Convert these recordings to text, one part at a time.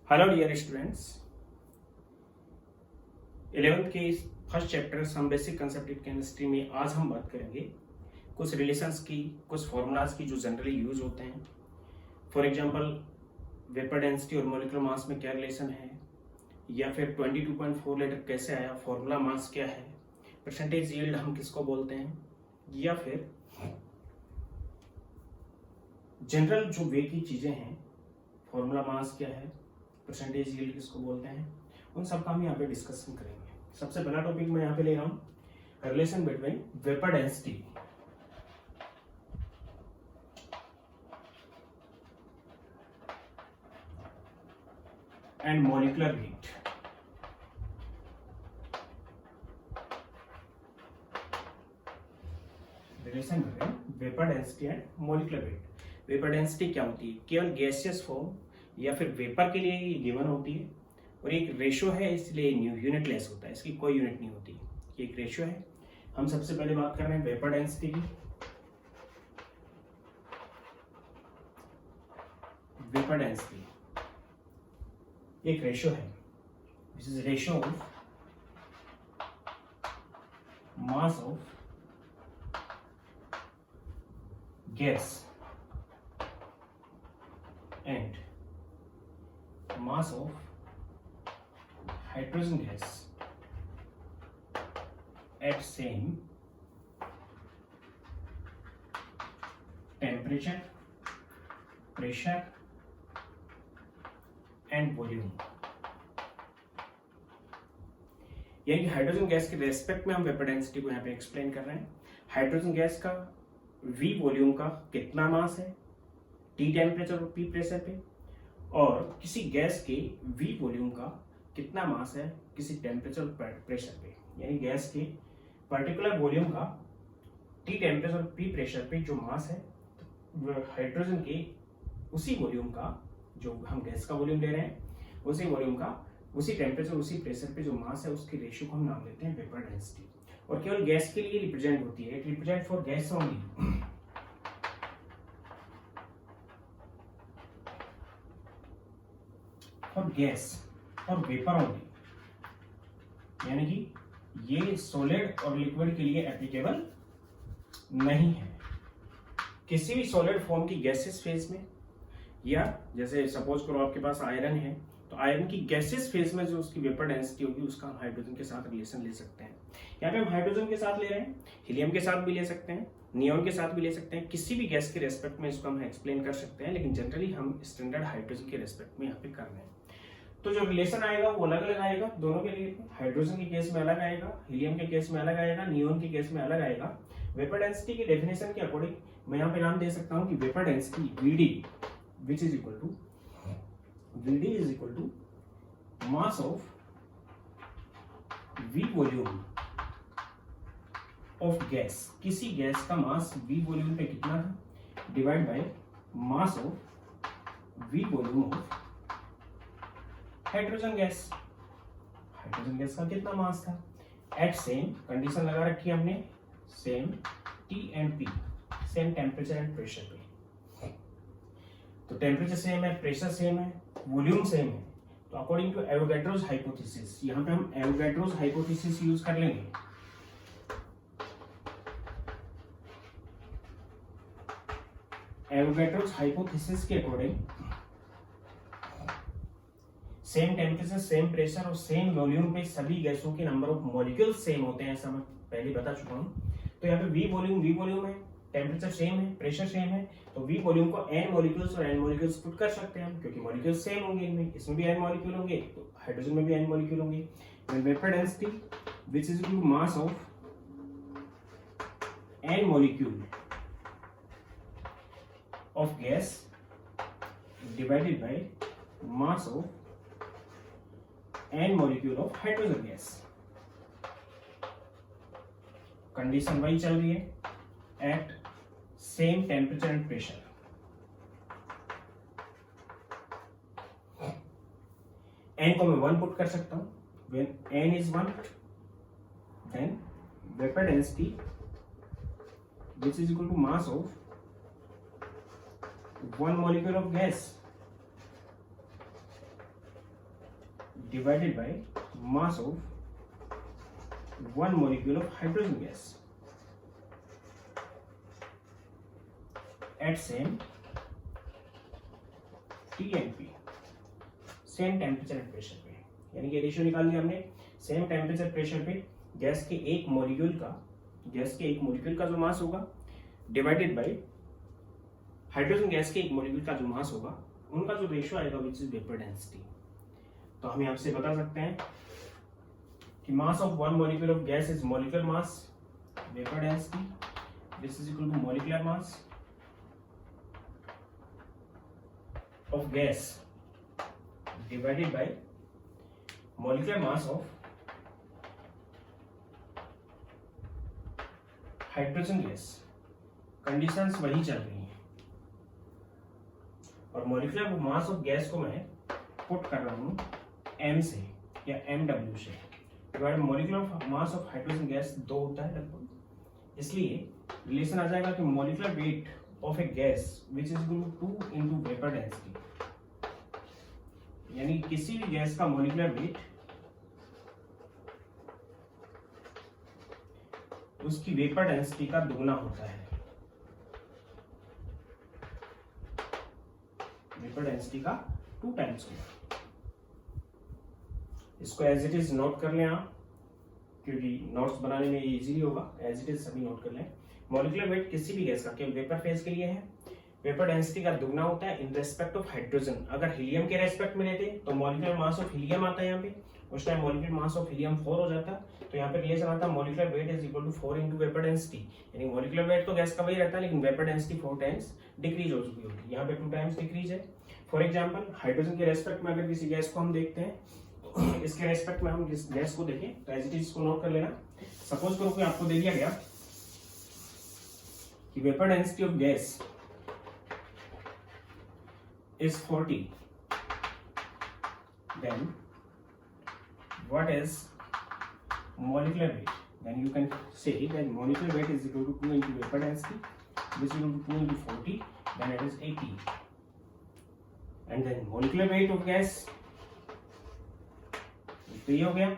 Hello dear students, 11th के इस first chapter some basic concept in chemistry में आज हम बात करेंगे कुछ रिलेशंस की, कुछ फॉर्मूलाज की जो जनरली यूज होते हैं। फॉर एग्जांपल वेपर डेंसिटी और मॉलिक्यूलर मास में क्या रिलेशन है, या फिर 22.4 लीटर कैसे आया, फॉर्मूला मास क्या है, परसेंटेज यील्ड हम किसको बोलते हैं, या फिर जनरल जो वे की चीज़ें हैं, फॉर्मूला मास क्या है, परसेंटेज यील्ड किसको बोलते हैं, उन सब का हम यहाँ पे डिस्कशन करेंगे। सबसे पहला टॉपिक मैं यहाँ पे ले रहा हूँ relation between vapour density and molecular weight. Relation between vapour density and molecular weight. Vapour density क्या होती है? केवल गैसियस फॉर्म या फिर वेपर के लिए ये गिवन होती है, और एक रेशो है इसलिए यूनिट लेस होता है, इसकी कोई यूनिट नहीं होती, ये एक रेशो है। हम सबसे पहले बात कर रहे हैं वेपर डेंसिटी की। वेपर डेंसिटी एक रेशो है, this is ratio of mass of gas and mass of hydrogen gas at same temperature, pressure and volume। यानी कि हाइड्रोजन गैस के रेस्पेक्ट में हम वेपर डेंसिटी को यहाँ पे एक्सप्लेन कर रहे हैं। हाइड्रोजन गैस का V वॉल्यूम का कितना मास है T टेम्परेचर और P प्रेशर पे, और किसी गैस के V वॉल्यूम का कितना मास है किसी टेम्परेचर और प्रेशर पे। यानी गैस के पर्टिकुलर वॉल्यूम का T टेम्परेचर और P प्रेशर पे जो मास है, हाइड्रोजन के उसी वॉल्यूम का, जो हम गैस का वॉल्यूम ले रहे हैं उसी वॉल्यूम का, उसी टेम्परेचर उसी प्रेशर पे जो मास है, उसके रेशियो को हम नाम देते हैं वेपर डेंसिटी। और केवल गैस के लिए रिप्रेजेंट होती है, it represent for gas only. और गैस और वेपर ओनली, यानी कि ये सॉलिड और लिक्विड के लिए एप्लीकेबल नहीं है। किसी भी सॉलिड फॉर्म की गैसेस फेज में, या जैसे सपोज करो आपके पास आयरन है, तो आयरन की गैसेस फेज में जो उसकी वेपर डेंसिटी होगी उसका हम हाइड्रोजन के साथ रिलेशन ले सकते हैं। यहाँ पे हम हाइड्रोजन के साथ ले रहे हैं, हीलियम के साथ भी ले सकते हैं, नियॉन के साथ भी ले सकते हैं, किसी भी गैस के रेस्पेक्ट में इसको हम एक्सप्लेन कर सकते हैं, लेकिन जनरली हम स्टैंडर्ड हाइड्रोजन के रेस्पेक्ट में यहाँ पे कर रहे हैं। तो जो रिलेशन आएगा वो अलग अलग आएगा दोनों के लिए। हाइड्रोजन के केस में अलग आएगा, हीलियम के केस में अलग आएगा, नियॉन के केस में अलग आएगा। वेपर डेंसिटी की डेफिनेशन के अकॉर्डिंग मैं यहाँ पे नाम दे सकता हूँ कि vapour density VD which is equal to VD is equal to mass of V volume of gas। किसी गैस का मास V वॉल्यूम पे कितना था divide by mass of V volume of hydrogen gas. Hydrogen gas का कितना मास था eight same condition लगा रखी है हमने, same T and P, same temperature and pressure पे। तो टेम्परेचर सेम है, प्रेशर सेम है, वॉल्यूम सेम है, तो अकॉर्डिंग टू एवोगैड्रोस हाइपोथेसिस, यहाँ पे हम एवोगैड्रोस हाइपोथेसिस यूज कर लेंगे। एवोगैड्रोस हाइपोथेसिस के according same temperature, same pressure और सेम वॉल्यूम पे सभी गैसों के नंबर ऑफ मॉलिक्यूल्स सेम होते हैं, ऐसा मैं पहले बता चुका हूँ। तो यहाँ पे V वॉल्यूम है, टेम्परेचर सेम है, प्रेशर सेम है, तो V वॉल्यूम को n मॉलिक्यूल्स और n मॉलिक्यूल्स पुट कर सकते हैं हम, क्योंकि मॉलिक्यूल्स सेम होंगे इनमें, इसमें भी n मॉलिक्यूल होंगे तो हाइड्रोजन में भी n मॉलिक्यूल होंगे। Vapour density which is equal to mass of n molecule of gas divided by mass of n molecule of hydrogen gas. Condition वही चल रही है at same temperature and pressure. n को मैं 1 put कर सकता हूं, when n is 1 then vapor density which is equal to mass of one molecule of gas divided by mass of one molecule of hydrogen gas at same T and P, same temperature and pressure पे। यानी कि ratio निकाल लिया हमने, same temperature pressure पे gas के एक molecule का जो मास होगा डिवाइडेड बाय हाइड्रोजन गैस के एक मॉलिक्यूल का जो मास होगा, उनका जो रेशियो आएगा विच इज वेपर डेंसिटी। तो हम यहाँ से बता सकते हैं कि mass of one molecule of gas is molecular mass, vapour density this is equal to molecular mass of gas divided by molecular mass of hydrogen gas. Conditions वही चल रही हैं और मॉलिक्यूलर मास ऑफ गैस को मैं put कर रहा हूं m से या mw से, divide molecular mass of hydrogen gas 2 होता है लगभग, इसलिए रिलेशन आ जाएगा कि molecular weight of a gas which is equal to 2 into vapor density, यानी किसी भी गैस का मॉलिक्यूलर वेट उसकी वेपर डेंसिटी का दुगना होता है, वेपर डेंसिटी का 2 टाइम्स होगा। इसको एज इट इज नोट कर लें आप, क्योंकि नोट्स बनाने में इजीली होगा, एज इट इज सभी नोट कर लें। मॉलिक्यूलर वेट किसी भी गैस का केवल वेपर फेज के लिए है, वेपर डेंसिटी का दुगना होता है इन रेस्पेक्ट ऑफ हाइड्रोजन। अगर हीलियम के रेस्पेक्ट में लेते तो मॉलिक्यूलर मास ऑफ हीलियम आता है यहाँ पे, उस time molecular mass of helium 4 हो जाता, तो यहाँ पे रिलेशन आता molecular weight is equal to 4 into vapour density, यानी मॉलिक्यूलर वेट तो गैस का वही रहता है लेकिन वेपर डेंसिटी 4 टाइम्स डिक्रीज हो चुकी होगी, यहाँ पे 2 टाइम्स डिक्रीज है। फॉर एग्जाम्पल हाइड्रोजन के रेस्पेक्ट में अगर किसी गैस को हम देखते हैं तो इसके रेस्पेक्ट में हम इस गैस को देखें तो एज इट इज इसको नोट कर लेना। सपोज करो कि आपको दे दिया गया कि vapour density of gas is 40, then what is molecular weight? Then you can say that molecular weight is equal to 2 into vapor density, which is equal to 2 into 40, then it is 80. And then molecular weight of gas, तो ये हो गया,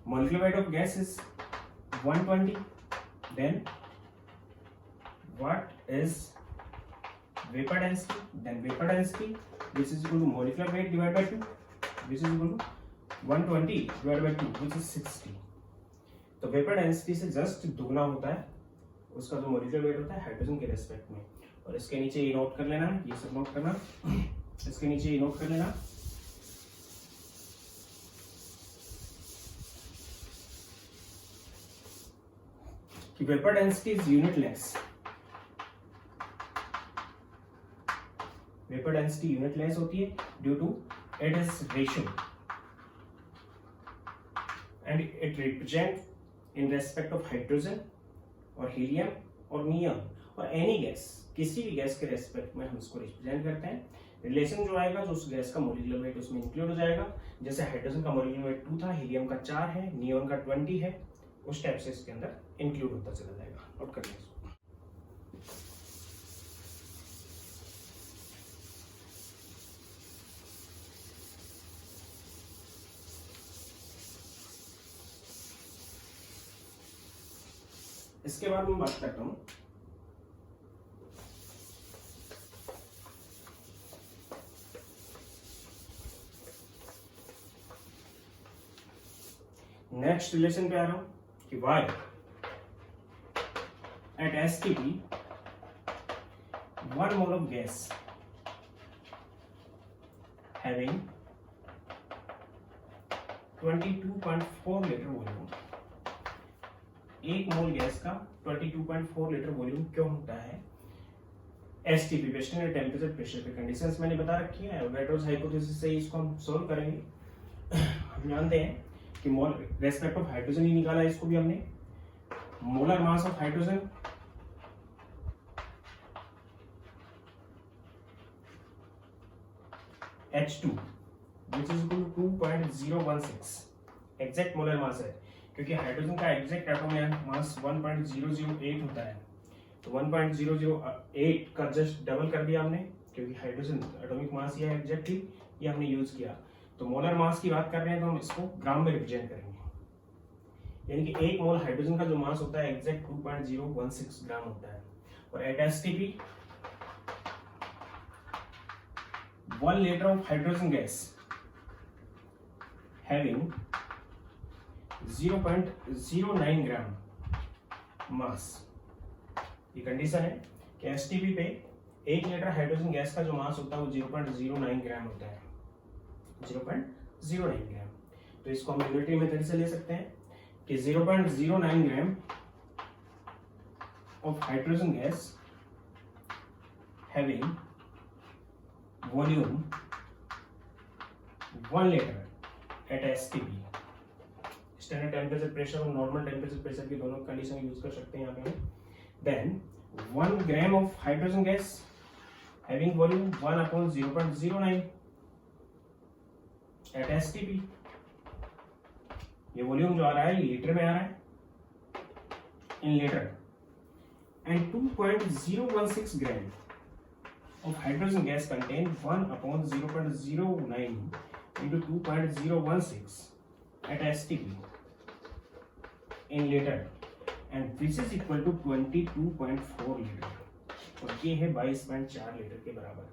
molecular weight of gas is 120, then what is vapor density? Then vapor density which is equal to molecular weight divided by 2, which is equal to 120 divided by 2, which is 60। तो vapour density से just दुगना होता है उसका जो molecular weight होता है hydrogen के रेस्पेक्ट में। और इसके नीचे ये नोट कर लेना, ये सब नोट करना, इसके नीचे ये नोट कर लेना कि vapour density is unitless, vapour density unitless होती है due to it is ratio and it represent in respect of hydrogen और हीलियम और नियम और एनी गैस, किसी भी गैस के रेस्पेक्ट में हम इसको रिप्रेजेंट करते हैं। रिलेशन जो आएगा जो उस गैस का मॉलिक्यूलर वेट उसमें इंक्लूड हो जाएगा, जैसे हाइड्रोजन का मॉलिक्यूलर वेट 2 था, हीलियम का 4 है, नियॉन का 20 है, उस टाइप से इसके अंदर इंक्लूड होता चला जाएगा। नोट कर लीजिए। इसके बाद मैं बात करता हूं नेक्स्ट रिलेशन पे आ रहा हूं कि y at STP 1 mole of gas having 22.4 litre volume, 1 mole gas का 22.4 लीटर वॉल्यूम क्यों होता है? STP वेस्टर्न टेम्परेचर प्रेशर पे कंडीशंस मैंने बता रखी है, वेटर्स हाइपोथेसिस से इसको हम सोल्व करेंगे। हम जानते हैं कि मोल रेस्पेक्ट ऑफ हाइड्रोजन ही निकाला है, इसको भी हमने molar mass of hydrogen H2 which is equal to 2.016 exact molar mass है, क्योंकि हाइड्रोजन का एग्जैक्ट एटॉमिक मास 1.008 होता है, तो 1.008 का जस्ट डबल कर दिया हमने, क्योंकि हाइड्रोजन एटॉमिक मास ये एग्जैक्टली ये हमने यूज किया, तो मोलर मास की बात कर रहे हैं तो हम इसको ग्राम में रिप्रेजेंट करेंगे, यानी कि 1 मोल हाइड्रोजन का जो मास होता है एग्जैक्ट 2.016 ग्राम होता है, और at STP 1 litre of hydrogen gas having 0.09 gram mass. ये कंडीशन है कि एसटीपी पे 1 लीटर हाइड्रोजन गैस का जो मास होता है वो 0.09 ग्राम होता है, 0.09 ग्राम। तो इसको हम यूनिटरी मेथड से ले सकते हैं कि 0.09 gram of hydrogen gas having volume 1 litre at STP. Standard temperature pressure और नॉर्मल टेम्परेचर प्रेशर की दोनों कंडीशन यूज कर सकते हैं यहाँ पे। Then 1 gram of hydrogen gas having volume 1/0.09 at STP. ये वॉल्यूम जो आ रहा है ये लीटर में आ रहा है, in litre, and 2.016 gram of hydrogen gas contain 1/0.09 into 2.016 at STP in liter, and this is equal to 22.4 litre, और ये है 22.4 लीटर के बराबर।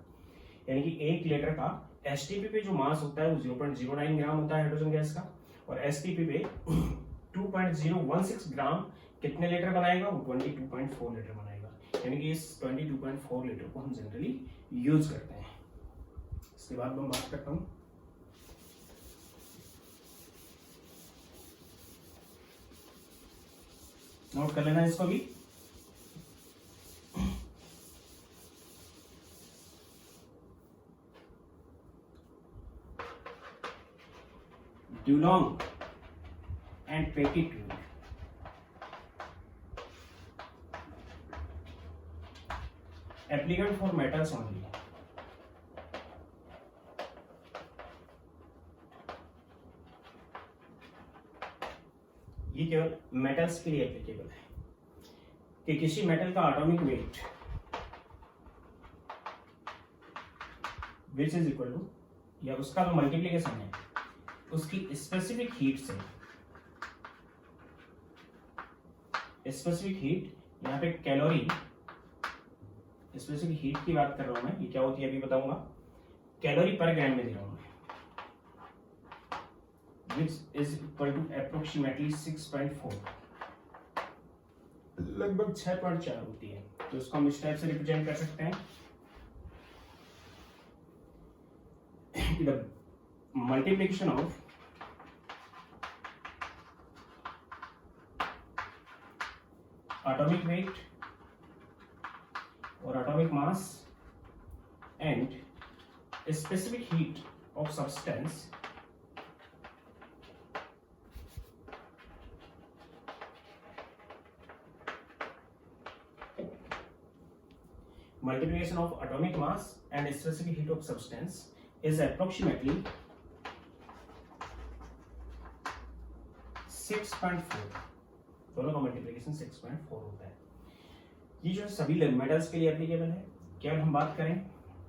यानी कि 1 लीटर का STP पे जो मास होता है वो 0.09 ग्राम होता है हाइड्रोजन गैस का, और STP पे 2.016 ग्राम कितने लीटर बनाएगा, वो 22.4 लीटर बनाएगा। यानी कि इस 22.4 लीटर को हम जनरली यूज करते हैं। इसके बाद मैं बात करता हूं नोट कर लेना इसको भी। Dulong and पेटिट्यूड applicant for metals only। ये केवल मेटल्स के लिए एप्लीकेबल है कि किसी मेटल का atomic weight which is equal to, या उसका जो मल्टीप्लीकेशन है उसकी स्पेसिफिक हीट से, स्पेसिफिक हीट यहाँ पे कैलोरी, स्पेसिफिक हीट की बात कर रहा हूं मैं, ये क्या होती है अभी बताऊंगा, कैलोरी पर ग्राम में दे रहा हूं मैं, which is equal to approximately 6.4, लगभग 6.4 होती है। तो इसको हम इस टाइप से रिप्रेजेंट कर सकते हैं, the multiplication of atomic weight or atomic mass and specific heat of substance multiplication of atomic mass and specific heat of substance is approximately 6.4, दोनों का मल्टीप्लिकेशन 6.4 होता है। ये जो सभी मेटल्स के लिए एप्लीकेबल है। केवल हम बात करें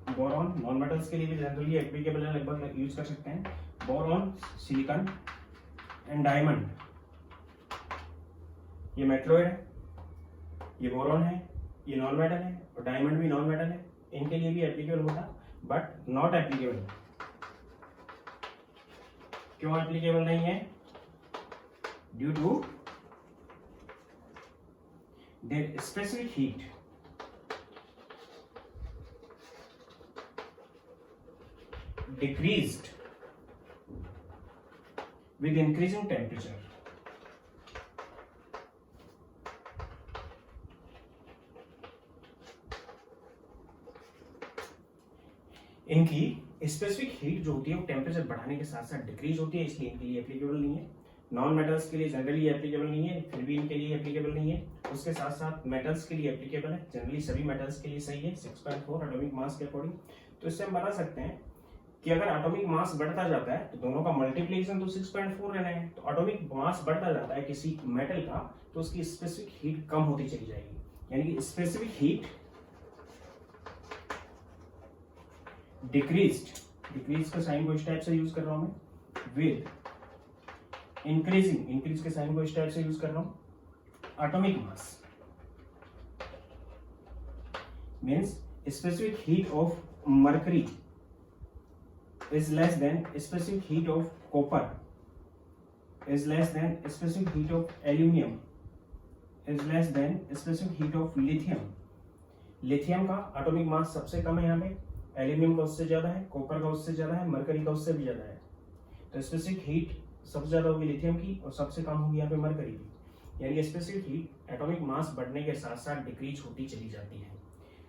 बोरॉन, नॉन मेटल्स के लिए भी जनरली एप्लीकेबल है, लगभग यूज कर सकते हैं। बोरॉन, सिलिकॉन एंड डायमंड, ये मेटलॉइड है, ये बोरॉन है, ये नॉन मेटल है, और डायमंड भी नॉन मेटल है। इनके लिए भी एप्लीकेबल होता, बट नॉट एप्लीकेबल। क्यों एप्लीकेबल नहीं है? Due to their specific heat decreased with increasing temperature। इनकी स्पेसिफिक हीट जो होती है वो टेम्परेचर बढ़ाने के साथ साथ डिक्रीज होती है, इसलिए इनके लिए एप्लीकेबल नहीं है। नॉन मेटल्स के लिए जनरली एप्लीकेबल नहीं है, फिर भी इनके लिए एप्लीकेबल नहीं है। उसके साथ साथ मेटल्स के लिए एप्लीकेबल है, जनरली सभी मेटल्स के लिए सही है 6.4 एटॉमिक मास के अकॉर्डिंग। तो इससे हम बता सकते हैं कि अगर एटॉमिक मास बढ़ता जाता है तो दोनों का मल्टीप्लिकेशन तो 6.4 रहना है। तो एटॉमिक मास बढ़ता जाता है किसी मेटल का तो उसकी स्पेसिफिक हीट कम होती चली जाएगी, यानी कि स्पेसिफिक हीट डिक्रीज्ड डिक्रीज का साइन को इस टाइप से यूज कर रहा हूं मैं, विद इंक्रीजिंग, इंक्रीज के साइन को इस टाइप से यूज कर रहा हूं, atomic mass means specific heat of mercury is less than specific heat of copper, is less than specific heat of aluminium, is less than specific heat of lithium. Lithium का atomic mass सबसे कम है यहाँ पे, aluminium का उससे ज्यादा है, copper का उससे ज्यादा है, मरकरी का उससे भी ज्यादा है। तो स्पेसिफिक हीट सबसे ज्यादा होगी लिथियम की और सबसे कम होगी यहाँ पे मरकरी की। यानी स्पेसिफिक हीट एटॉमिक मास बढ़ने के साथ साथ डिक्रीज होती चली जाती है।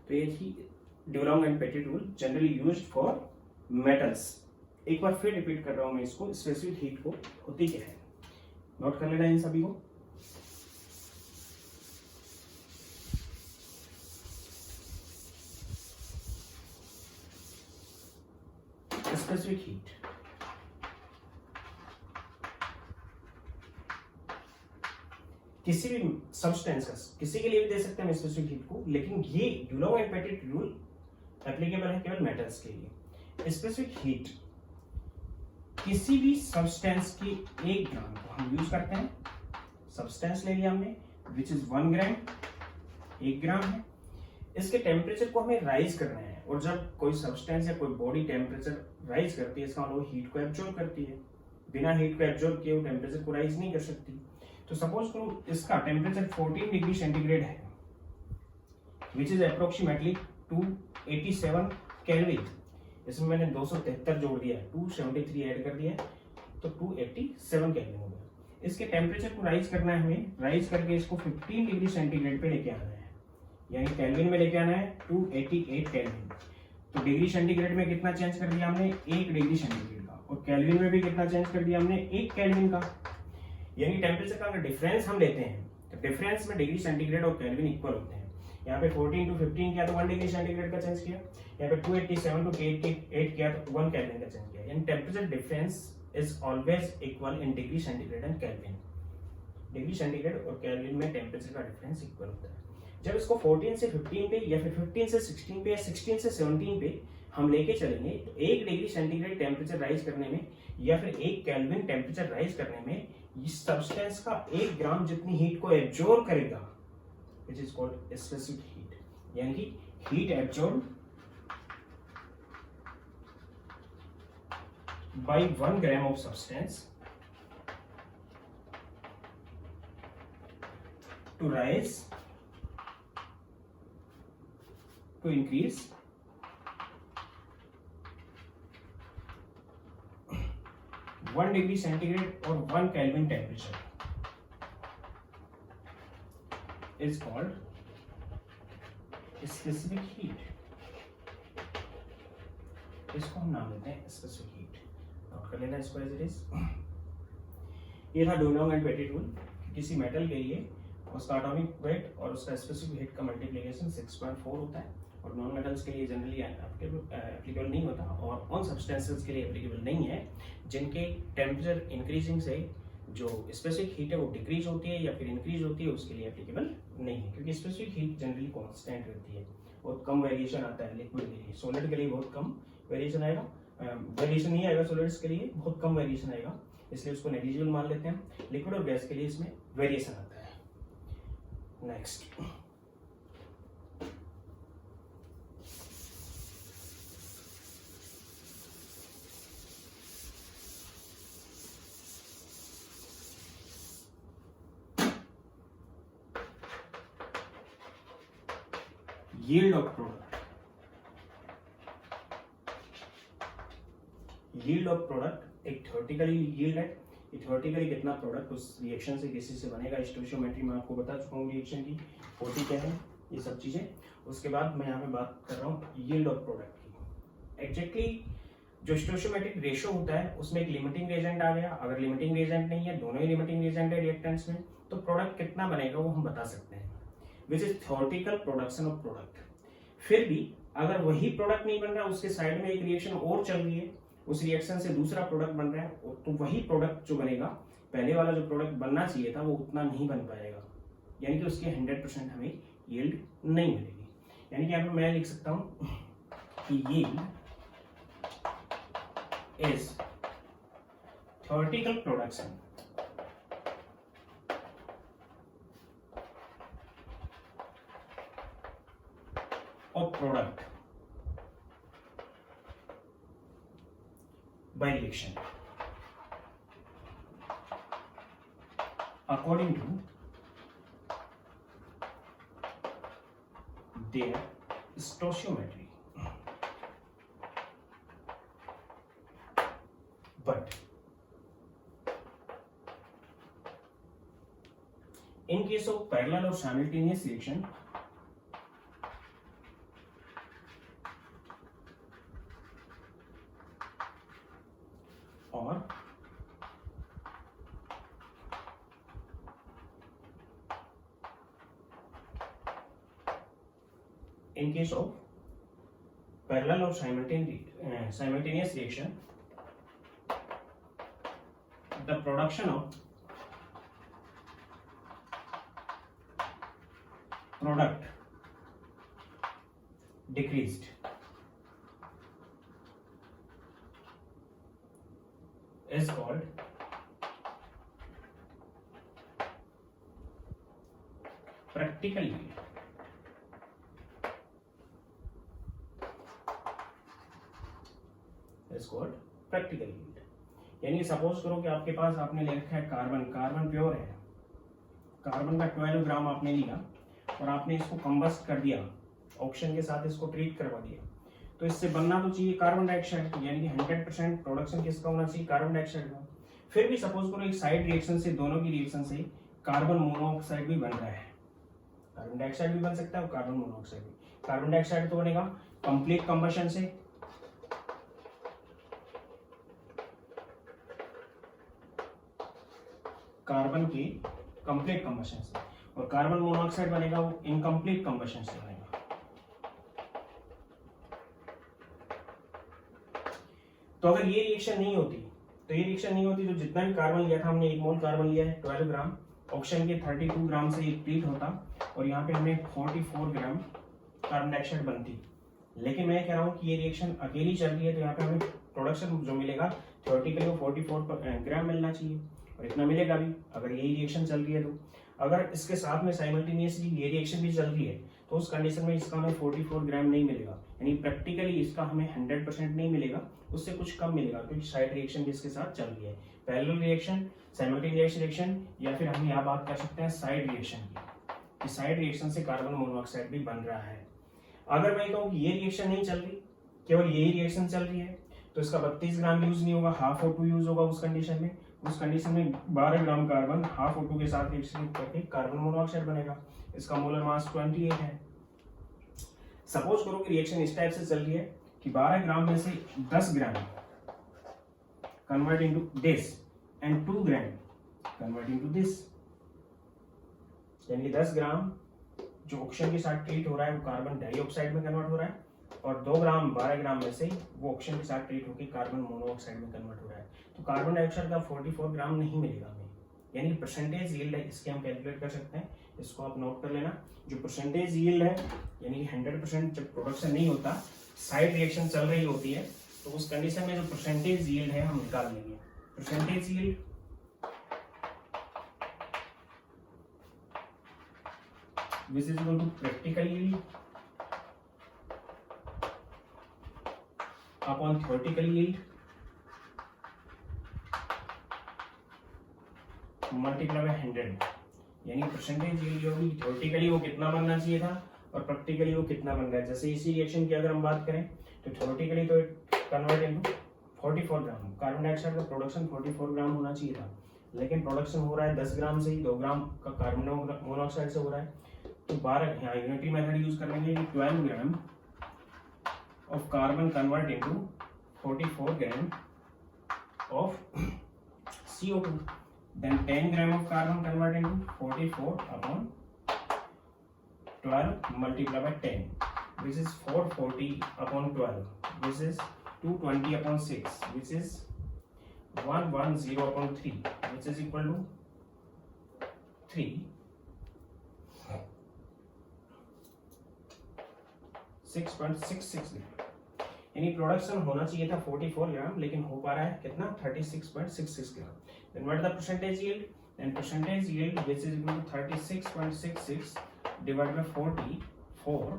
तो ये थी Dulong and Petit rule, generally used for metals. एक बार फिर रिपीट कर रहा हूं मैं इसको, स्पेसिफिक हीट को होती क्या है, नोट कर लेना इन सभी को। स्पेसिफिक हीट किसी भी सब्सटेंस का, किसी के लिए भी दे सकते हैं स्पेसिफिक हीट को, लेकिन ये Dulong and Petit rule applicable है केवल मेटल्स के लिए। स्पेसिफिक हीट किसी भी सब्सटेंस की 1 ग्राम को हम यूज करते हैं, सब्सटेंस ले लिया हमने विच इज 1 ग्राम, 1 ग्राम है, इसके टेम्परेचर को हमें राइज करना है। और जब कोई सब्सटेंस या कोई बॉडी टेम्परेचर राइज करती है, इसका मतलब हीट को एब्जॉर्ब करती है, बिना हीट को एब्जॉर्ब किए वो टेम्परेचर को राइज नहीं कर सकती। तो सपोज करो इसका टेम्परेचर 14 डिग्री सेंटीग्रेड है, विच इज अप्रोक्सीमेटली 287 केल्विन। इसमें मैंने 273 जोड़ दिया है, 273 ऐड कर दिया है, तो 287 केल्विन हो गया। इसके टेम्परेचर को राइज करना है हमें, राइज करके इसको 15 डिग्री सेंटीग्रेड पे लेके आना है, यानी केल्विन में लेके आना है 288 केल्विन। तो डिग्री सेंटीग्रेड में कितना चेंज कर दिया हमने, 1 डिग्री सेंटीग्रेड का, और केल्विन में भी कितना चेंज कर दिया हमने, 1 केल्विन का। यानी टेम्परेचर का अगर डिफरेंस हम लेते हैं तो डिफरेंस में डिग्री सेंटीग्रेड और केल्विन इक्वल होते हैं। यहाँ पे 14 to 15 किया तो 1 डिग्री सेंटीग्रेड का चेंज किया, यहाँ पे 287 to 88 किया तो 1 केल्विन का चेंज किया। यानी temperature difference is always equal in degree centigrade and kelvin. Degree centigrade और केल्विन में टेम्परेचर का डिफरेंस इक्वल होता है। जब इसको 14 से 15 पे या फिर 15 से 16 पे या 16 से 17 पे हम लेके चलेंगे तो 1 डिग्री सेंटीग्रेड टेम्परेचर राइज करने में या फिर 1 केल्विन टेम्परेचर राइज करने में इस सब्सटेंस का 1 ग्राम जितनी हीट को एब्जॉर्ब करेगा, which is called specific heat, यानी कि heat absorbed by 1 gram of substance to rise, to increase 1 degree centigrade or 1 Kelvin temperature is called specific heat. इसको हम नाम देते हैं specific heat। नोट कर लेना इसको एज इट इज। ये था डुलोंग एंड पेटिट रूल। किसी मेटल के लिए उसका एटॉमिक वेट और उसका स्पेसिफिक हीट का मल्टीप्लिकेशन 6.4 होता है, और नॉन मेटल्स के लिए जनरली एप्लीकेबल नहीं होता, और उन सब्सटेंसेस के लिए एप्लीकेबल नहीं है जिनके टेम्परेचर इंक्रीजिंग से जो स्पेसिफिक हीट है वो डिक्रीज होती है या फिर इंक्रीज होती है, उसके लिए एप्लीकेबल नहीं है, क्योंकि स्पेसिफिक हीट जनरली कांस्टेंट रहती है, बहुत कम वेरिएशन आता है लिक्विड के लिए। सॉलिड के लिए बहुत कम वेरिएशन आएगा, वेरिएशन नहीं आएगा सॉलिड्स के लिए, बहुत कम वेरिएशन आएगा, इसलिए उसको नेग्लिजिबल मान लेते हैं। लिक्विड और गैस के लिए इसमें वेरिएशन आता है। Next, yield of product। yield of product एक थ्योरेटिकली yield है, ये थ्योरेटिकली कितना प्रोडक्ट उस रिएक्शन से किसी से बनेगा। स्टोइचियोमेट्री में आपको बता चुका हूँ रिएक्शन की होती क्या है, ये सब चीजें। उसके बाद मैं यहाँ पे बात कर रहा हूँ yield of product की। एग्जैक्टली जो स्टोइचियोमेट्रिक रेशियो होता है उसमें एक लिमिटिंग रिएजेंट आ गया, अगर लिमिटिंग रिएजेंट नहीं है, दोनों ही लिमिटिंग रिएजेंट है रिएक्टेंट्स में, तो प्रोडक्ट कितना बनेगा वो हम बता सकते हैं, which is theoretical production of product. फिर भी अगर वही प्रोडक्ट नहीं बन रहा, उसके साइड में एक रिएक्शन और चल रही है, उस रिएक्शन से दूसरा प्रोडक्ट बन रहा है, तो वही प्रोडक्ट जो बनेगा, पहले वाला जो प्रोडक्ट बनना चाहिए था वो उतना नहीं बन पाएगा, यानी कि उसकी 100% हमें यील्ड नहीं मिलेगी। यानी कि यहाँ पे मैं लिख सकता हूँ कि yield is theoretical production of product by reaction according to their stoichiometry. But in case of parallel or simultaneous reaction, or in case of parallel or simultaneous reaction, the production of product decreased. Is called practical yield. Is called practical yield. यानी suppose करो कि आपके पास आपने ले रखा है carbon, carbon pure है, carbon का 12 ग्राम आपने लिया और आपने इसको कंबस्ट कर दिया, ऑक्सीजन के साथ इसको ट्रीट करवा दिया, तो इससे बनना तो चाहिए कार्बन डाइऑक्साइड, यानी कि 100% प्रोडक्शन किसका होना चाहिए, कार्बन डाइऑक्साइड का। फिर भी सपोज करो एक साइड रिएक्शन से, दोनों की रिएक्शन से कार्बन मोनोऑक्साइड भी बन रहा है, कार्बन डाइऑक्साइड भी बन सकता है और कार्बन मोनोऑक्साइड भी। कार्बन डाइऑक्साइड तो बनेगा कंप्लीट कंबशन से, कार्बन के कंप्लीट कंबशन से, और कार्बन मोनोऑक्साइड बनेगा वो इनकम्प्लीट कंबशन से बनेगा। तो अगर ये रिएक्शन नहीं होती, तो जितना भी कार्बन लिया था हमने, 1 मोल कार्बन लिया है 12 ग्राम, ऑक्सीजन के 32 ग्राम से ये ट्रीट होता और यहाँ पे हमें 44 ग्राम कार्बन डाइऑक्साइड बनती। लेकिन मैं कह रहा हूँ कि ये रिएक्शन अकेली चल रही है, तो यहाँ पे हमें प्रोडक्शन जो मिलेगा थियोरेटिकली वो 44 ग्राम मिलना चाहिए, और इतना मिलेगा भी अगर यही रिएक्शन चल रही है। तो अगर इसके साथ में साइमल्टेनियसली ये रिएक्शन भी चल रही है, तो उस कंडीशन में इसका हमें 44 ग्राम नहीं मिलेगा, यानी प्रैक्टिकली इसका हमें 100% नहीं मिलेगा, उससे कुछ कम मिलेगा, क्योंकि साइड रिएक्शन भी इसके साथ चल रही है, पैरेलल रिएक्शन, साइमल्टेनियस रिएक्शन, या फिर हम यहाँ बात कर सकते हैं साइड रिएक्शन की, साइड रिएक्शन से कार्बन मोनोऑक्साइड भी बन रहा है। अगर मैं कहूँ कि ये रिएक्शन नहीं चल रही, केवल यही रिएक्शन चल रही है, तो इसका 32 ग्राम यूज नहीं होगा, हाफ O2 यूज होगा उस कंडीशन में। उस कंडीशन में 12 ग्राम कार्बन हाफ O2 के साथ रिएक्शन करके कार्बन मोनोऑक्साइड बनेगा। इसका मोलर मास 28 है। सपोज करो कि रिएक्शन इस टाइप से चल रही है कि 12 ग्राम में से 10 gram convert into this and 2 gram convert into this, यानी कि 10 ग्राम जो ऑक्सीजन के साथ ट्रीट हो रहा है वो कार्बन डाइऑक्साइड में कन्वर्ट हो रहा है, और 2 ग्राम 12 ग्राम में से वो ऑक्सीजन के साथ ट्रीट होकर कार्बन मोनोऑक्साइड में कन्वर्ट हो रहा है। तो कार्बन डाइऑक्साइड का 44 ग्राम नहीं मिलेगा हमें, यानी परसेंटेज यील्ड है, इसके हम कैलकुलेट कर सकते हैं, इसको आप नोट कर लेना। जो परसेंटेज यील्ड है, यानी 100% जब प्रोडक्शन नहीं होता, साइड रिएक्शन चल रही होती है, तो उस कंडीशन में जो परसेंटेज यील्ड है हम निकाल लेंगे। Percentage yield which is equal to practical yield upon theoretical yield multiply by 100, यानी परसेंटेज यील्ड जो होगी थ्योरेटिकली वो कितना बनना चाहिए था और प्रैक्टिकली वो कितना बन रहा है। जैसे इसी रिएक्शन की अगर हम बात करें तो थ्योरेटिकली तो कन्वर्ट इनटू 44 ग्राम, कार्बन डाइऑक्साइड का प्रोडक्शन 44 ग्राम होना चाहिए था, लेकिन प्रोडक्शन हो रहा है 10 ग्राम से ही, 2 ग्राम का कार्बन मोनोऑक्साइड से हो रहा है। तो 12 यहाँ यूनिटी मेथड यूज कर लेंगे, 12 gram of carbon convert into 44 gram of CO2, then 10 gram of carbon convert into 44 upon 12 multiplied by 10, which is 440 upon 12, which is 220 upon 6, which is 110 upon 3, which is equal to 3, 6.66. यानी production होना चाहिए था 44 ग्राम, लेकिन हो पा रहा है कितना 36.66 gram. Then what the percentage yield, then percentage yield which is equal to 36.66 divide by 44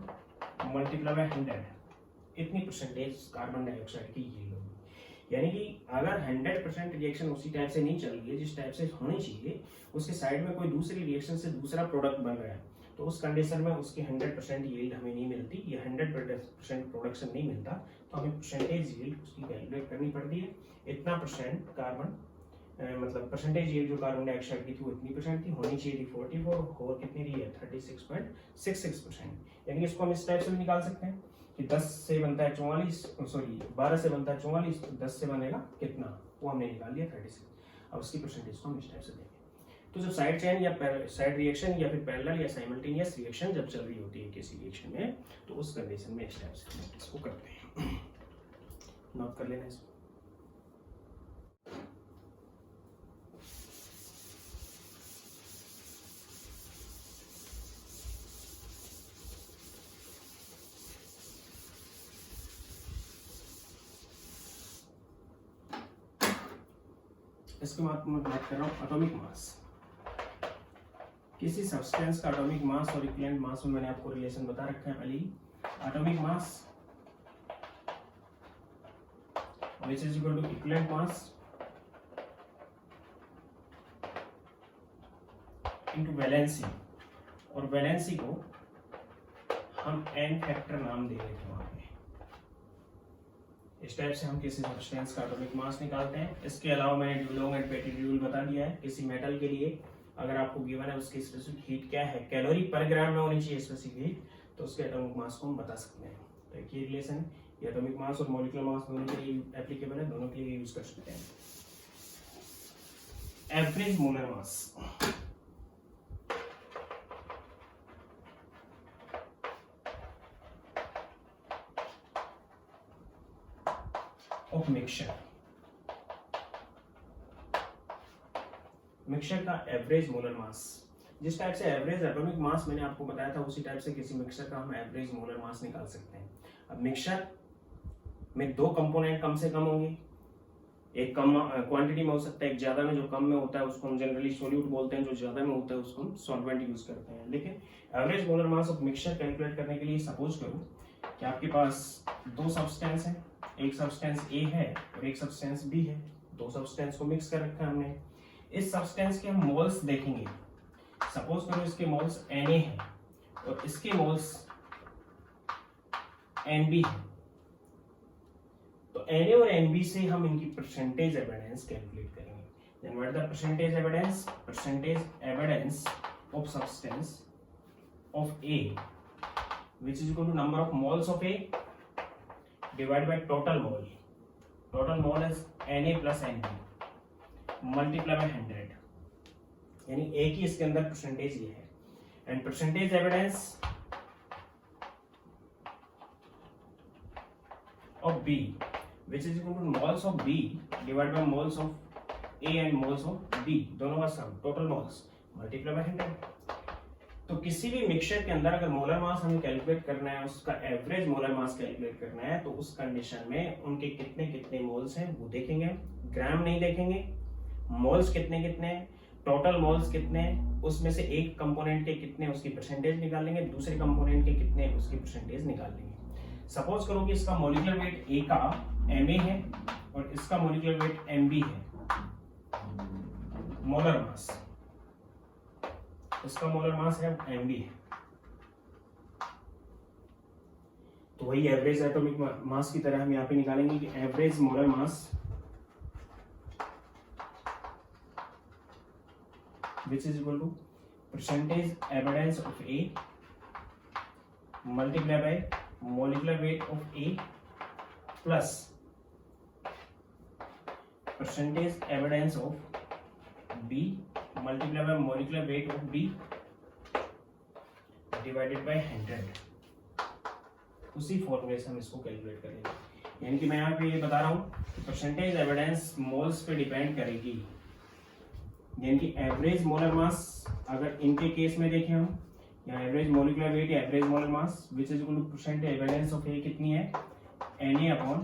multiply by 100, इतनी परसेंटेज कार्बन डाइऑक्साइड की यील्ड होगी। यानी कि अगर 100% रिएक्शन उसी टाइप से नहीं चल रही है जिस टाइप से होनी चाहिए, उसके साइड में कोई दूसरी रिएक्शन से दूसरा प्रोडक्ट बन रहा है, तो उस कंडीशन में उसकी 100% यील्ड हमें नहीं मिलती, या 100% प्रोडक्शन नहीं मिलता, तो हमें परसेंटेज यील्ड उसकी कैलकुलेट करनी पड़ती है। इतना परसेंट कार्बन मतलब परसेंटेज यील्ड जो कार्बन डाइऑक्साइड की थी वो इतनी परसेंट थी, होनी चाहिए थी 44, और कितनी रही है 36.66%। यानी कि इसको हम इस टाइप से निकाल सकते हैं कि 10 से बनता है 44, सॉरी 12 से बनता है 44, तो 10 से बनेगा कितना, वो हमने निकाल लिया 36। अब उसकी परसेंटेज को हम इस टाइप से देंगे। तो जब साइड चेन या साइड रिएक्शन या फिर पैरेलल या साइमल्टेनियस रिएक्शन जब चल रही होती है किसी रिएक्शन में, तो उस कंडीशन में इस टाइप से इसको करते हैं। नोट कर लेना इसको। इसके बाद मैं बात कर रहा हूँ एटॉमिक मास। किसी सब्सटेंस का एटॉमिक मास और इक्विवेलेंट मास में मैंने आपको रिलेशन बता रखा है पहले ही। Atomic mass which is equal to equivalent mass into valency, और वैलेंसी को हम n फैक्टर नाम दे रहे थे वहां पे। इस टाइप से हम किसी सब्सटेंस का एटॉमिक मास निकालते हैं। इसके अलावा मैंने ड्यूलोंग एंड पेटिट रूल बता दिया है। किसी मेटल के लिए अगर आपको गिवन है उसकी स्पेसिफिक हीट क्या है, कैलोरी पर ग्राम में होनी चाहिए स्पेसिफिक हीट, तो उसके एटॉमिक मास को हम बता सकते हैं। तो एक ये रिलेशन, ये एटॉमिक मास और मॉलिक्यूलर मास दोनों के लिए एप्लीकेबल है, दोनों के लिए यूज कर सकते हैं। Average molar mass, of mixture, mixture का एवरेज मोलर मास। जिस टाइप से एवरेज एटॉमिक मास मैंने आपको बताया था, उसी टाइप से किसी मिक्सचर का हम एवरेज मोलर मास निकाल सकते हैं। अब मिक्सचर में दो कंपोनेंट कम से कम होंगे, एक कम क्वांटिटी में हो सकता है, एक ज्यादा में। जो कम में होता है उसको हम जनरली सोल्यूट बोलते हैं, जो ज्यादा में होता है उसको हम सॉल्वेंट यूज करते हैं। लेकिन average molar mass of mixture calculate करने के लिए सपोज करो कि आपके पास दो सब्सटेंस है, एक सब्सटेंस ए है और एक सब्सटेंस बी है। दो सब्सटेंस को मिक्स कर रखा है हमने। इस सब्सटेंस के हम मोल्स देखेंगे। सपोज करो इसके मोल्स Na है और इसके मोल्स Nb है, तो Na और Nb से हम इनकी परसेंटेज एविडेंस कैलकुलेट करेंगे। Then what the percentage evidence, percentage evidence of substance of A which is equal to number of moles of A divided by total mole. Total mole is Na plus Nb multiply by 100, यानी A की इसके अंदर percentage ये है। And percentage evidence of B which is equal to moles of B divided by moles of A and moles of B, दोनों का sum total moles multiply by 100। तो किसी भी मिक्सचर के अंदर अगर मोलर मास हमें कैलकुलेट करना है, उसका एवरेज मोलर मास कैलकुलेट करना है, तो उस कंडीशन में उनके कितने कितने मोल्स हैं वो देखेंगे। ग्राम नहीं देखेंगे, मोल्स कितने कितने, टोटल मोल्स कितने, उसमें से एक कंपोनेंट के कितने उसकी परसेंटेज निकालेंगे, दूसरे कंपोनेंट के कितने उसकी परसेंटेज निकालेंगे। सपोज करो कि इसका मॉलिक्यूलर वेट ए का Ma है और इसका मॉलिक्यूलर वेट Mb है। मोलर मास, इसका मोलर मास है Mb है, तो वही एवरेज एटॉमिक मास की तरह हम यहाँ पे निकालेंगे कि average molar mass which is equal to percentage evidence of A multiply by molecular weight of A plus percentage evidence of B multiply by molecular weight of B divided by 100। उसी फॉर्मूले से हम इसको कैलकुलेट करेंगे। यानी कि मैं यहाँ पे ये बता रहा हूँ कि परसेंटेज एविडेंस मोल्स पे डिपेंड करेगी। यानी कि एवरेज मोलर मास अगर इनके केस में देखें हम, या एवरेज मोलिकुलर वेट या average molar mass which is equal to percentage evidence of A कितनी है Na upon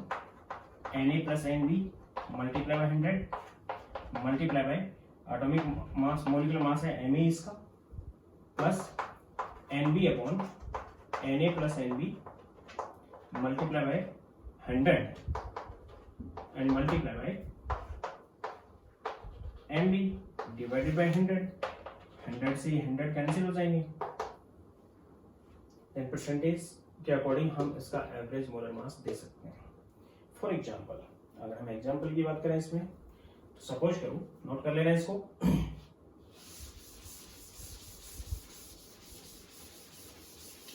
Na plus NB multiply by 100 multiply by atomic mass molecular mass है Ma इसका plus NB upon Na plus NB multiply by 100 and multiply by NB divided by 100 से 100 cancel हो जाएंगे। Then percentage के according हम इसका average molar मास दे सकते हैं। फॉर एग्जांपल अगर हम एग्जांपल की बात करें इसमें तो सपोज करूं, नोट कर लेना इसको।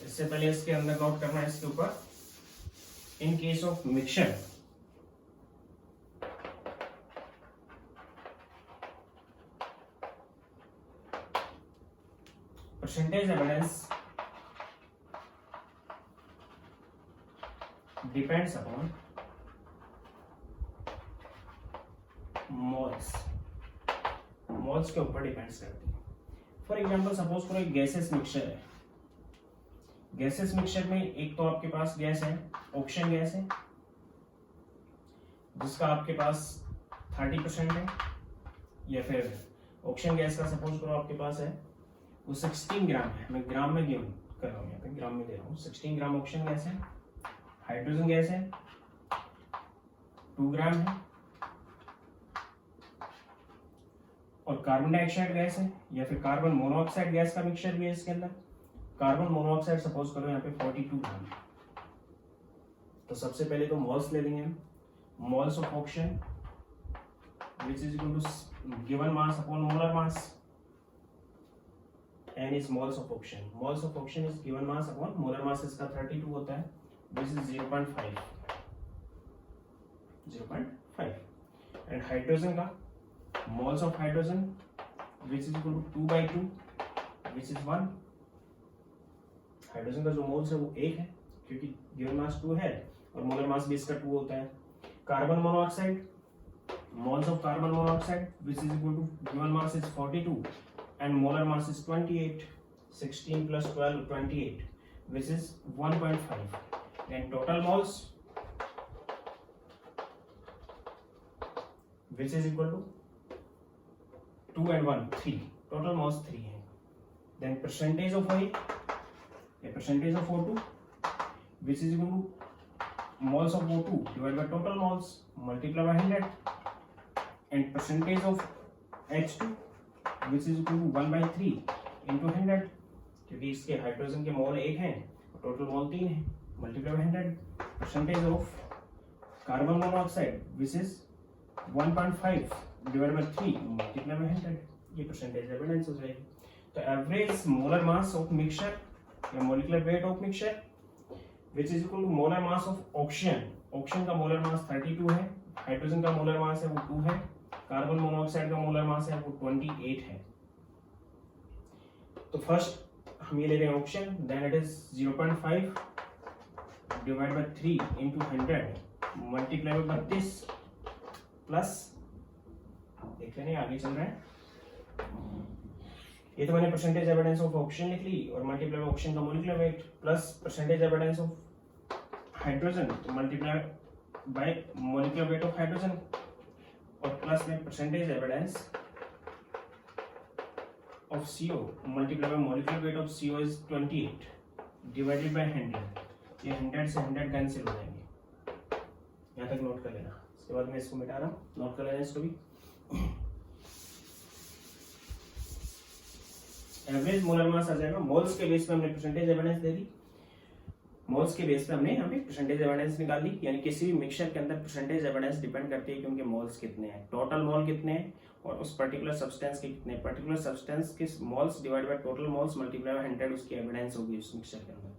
इससे पहले इसके अंदर नोट करना है इसके ऊपर, in case of mixture percentage evidence depends upon moles के ऊपर डिपेंड्स करती है। फॉर एग्जांपल सपोज करो एक गैसेस मिक्सचर है। गैसेस मिक्सचर में एक तो आपके पास गैस है, ऑक्सीजन गैस है, जिसका आपके पास 30% है, या फिर ऑक्सीजन गैस का सपोज करो आपके पास है वो 16 ग्राम है। मैं ग्राम में कर रहा हूँ, यहाँ पे ग्राम में दे रहा हूँ। 16 ग्राम ऑक्सीजन गैस है, हाइड्रोजन गैस है 2 ग्राम है, और कार्बन डाइऑक्साइड गैस है या फिर कार्बन मोनोऑक्साइड गैस का मिक्सचर भी है इसके अंदर। कार्बन मोनोऑक्साइड सपोज करो यहाँ पे 42 ग्राम। तो सबसे पहले तो मोल्स ले लेंगे हम। Moles of oxygen which is equal to given mass upon molar mass, n is moles of oxygen. Moles of oxygen is given mass upon molar mass इसका 32 होता है, this is 0.5 and hydrogen का moles of hydrogen which is equal to 2/2 which is 1। Hydrogen का जो moles है वो 1 है क्योंकि गिवन मास 2 है और मोलर मास भी इसका 2 होता है। Carbon monoxide, moles of carbon monoxide which is equal to given mass is 42 and molar mass is 28, 16 plus 12 28 which is 1.5 and total moles which is equal to 2 and 1 3, total moles 3 है। then percentage of oil, a percentage of O2 which is equal to moles of O2 divided by total moles multiply by 100 and percentage of H2 which is equal to 1/3 into 100 क्योंकि इसके hydrogen के मोल 1 हैं और total mole 3 है, multiply by 100। Percentage of carbon monoxide which is 1.5 divided by 3 multiply by 100, ये percentage evidence हो जाएगी। तो average molar mass of mixture या molecular weight of mixture which is equal to molar mass of oxygen. Oxygen का molar mass 32 है, hydrogen का molar मास है वो 2 है, कार्बन मोनोऑक्साइड का मोलर मास है वो 28 है। तो फर्स्ट हम ये ले रहे हैं oxygen, then it is 0.5 divide by 3 into 100 multiply by 32 plus, देख लेंगे आगे चल रहा है। ये तो मैंने परसेंटेज एविडेंस ऑफ ऑक्सीजन लिख ली और मल्टीप्लाई बाय ऑक्सीजन का molecular weight plus percentage evidence of hydrogen multiply by molecular weight of hydrogen और प्लस में percentage evidence of CO multiply by molecular weight of CO is 28 divided by 100। ये 100 से 100 cancel हो जाएंगे, यहाँ तक note कर लेना। इसके बाद मैं इसको मिटा रहा हूँ, नोट कर लेना इसको भी। एवरेज मोलर मास आ जाएगा। मोल्स के बेस पे हमने परसेंटेज एविडेंस दे दी, मोल्स के बेस पे हमने यहाँ पे परसेंटेज एविडेंस निकाल ली। यानी किसी भी मिक्सचर के अंदर परसेंटेज एविडेंस डिपेंड करती है कि उनके मोल्स कितने हैं, टोटल मोल कितने हैं और उस पर्टिकुलर सब्सटेंस के कितने, पर्टिकुलर सब्सटेंस के moles divide by total moles multiply by 100 उसकी एविडेंस होगी उस मिक्सचर के अंदर।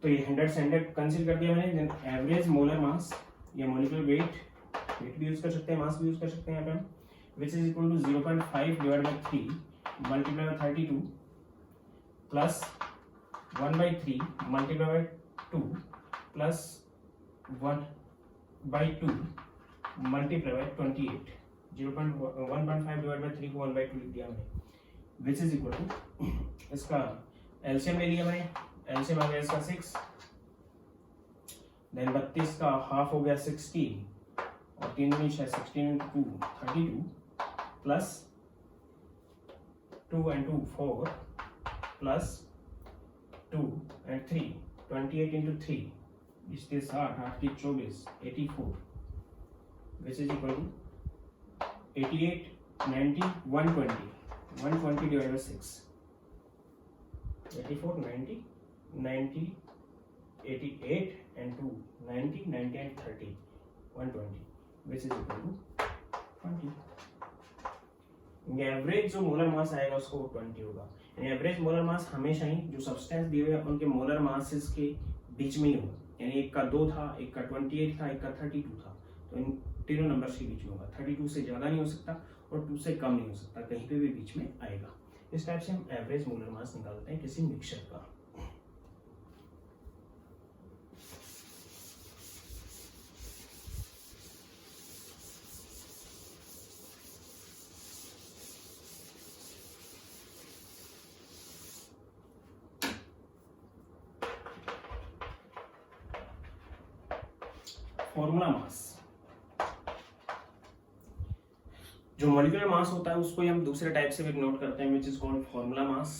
तो ये 100 से 100 कंसीडर कर दिया मैंने। एवरेज मोलर मास या मोलिकुलर वेट भी यूज कर सकते हैं, मास भी यूज कर सकते हैं यहाँ पे, which is equal to 0.5 divide by 3 multiply by 32 plus 1/3 multiply by 2 plus 1/2 multiply by 28। 1.5 divide by 3 को 1/2 लिख दिया मैंने, विच इज इक्वल टू इसका एलसीएम ले लिया मैंने, एलसीएम आ गया इसका 6 देन 32 का हाफ हो गया 16 और 3 दूनी 6, 16 into 2 32 plus 2 and 2 4 plus 2 and 3 28 into 3 is this 8 की 24 84 which is equal to 88 90 120 divided by 6 84 90 90 88 and 2 90 90 and 30 120 which is equal to 20। Average जो मोलर मास आएगा उसको 20 होगा। यानी एवरेज मोलर मास हमेशा ही जो सब्सटेंस दिए हुए हैं उनके मोलर मासेस के बीच में ही होगा। यानी एक का 2 था, एक का 28 था, एक का 32 था, तो इन तीनों नंबर्स के बीच में होगा। 32 से ज्यादा नहीं हो सकता और 2 से कम नहीं हो सकता, कहीं पे भी बीच में आएगा। इस टाइप से हम एवरेज मोलर मास निकालते हैं किसी मिक्सचर का। फॉर्मूला मास, जो मॉलिक्यूलर मास होता है उसको हम दूसरे टाइप से भी डिनोट करते हैं, which is called formula mass.